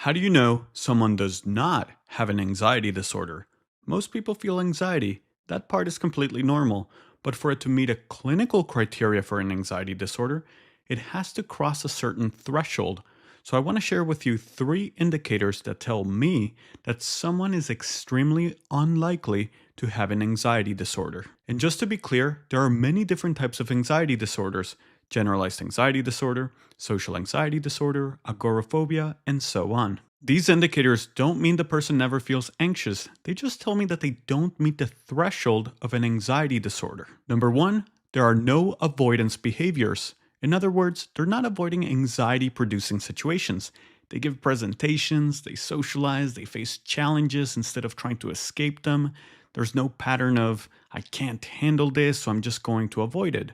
How do you know someone does not have an anxiety disorder? Most people feel anxiety. That part is completely normal. But for it to meet a clinical criteria for an anxiety disorder, it has to cross a certain threshold. So I want to share with you three indicators that tell me that someone is extremely unlikely to have an anxiety disorder. And just to be clear, there are many different types of anxiety disorders: generalized anxiety disorder, social anxiety disorder, agoraphobia, and so on. These indicators don't mean the person never feels anxious, they just tell me that they don't meet the threshold of an anxiety disorder. Number one, there are no avoidance behaviors. In other words, they're not avoiding anxiety producing situations. They give presentations, they socialize, they face challenges instead of trying to escape them. There's no pattern of, I can't handle this, so I'm just going to avoid it.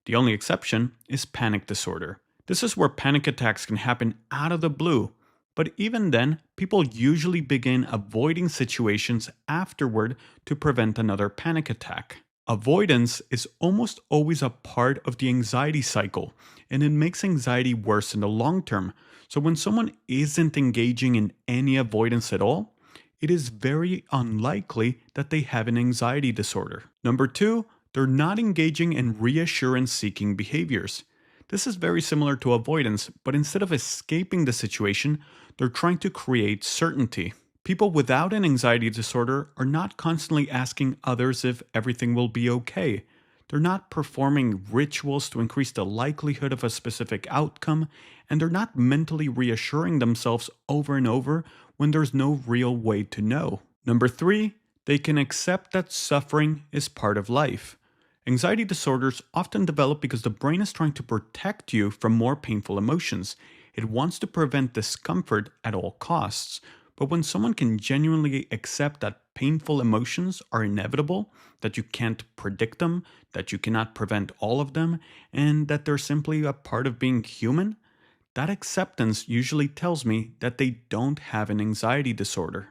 The only exception is panic disorder. This is where panic attacks can happen out of the blue, but even then, people usually begin avoiding situations afterward to prevent another panic attack. Avoidance is almost always a part of the anxiety cycle, and it makes anxiety worse in the long term. So, when someone isn't engaging in any avoidance at all, it is very unlikely that they have an anxiety disorder. Number two, they're not engaging in reassurance seeking behaviors. This is very similar to avoidance, but instead of escaping the situation, they're trying to create certainty. People without an anxiety disorder are not constantly asking others if everything will be okay. They're not performing rituals to increase the likelihood of a specific outcome, and they're not mentally reassuring themselves over and over when there's no real way to know. Number three, they can accept that suffering is part of life. Anxiety disorders often develop because the brain is trying to protect you from more painful emotions. It wants to prevent discomfort at all costs. But when someone can genuinely accept that painful emotions are inevitable, that you can't predict them, that you cannot prevent all of them, and that they're simply a part of being human, that acceptance usually tells me that they don't have an anxiety disorder.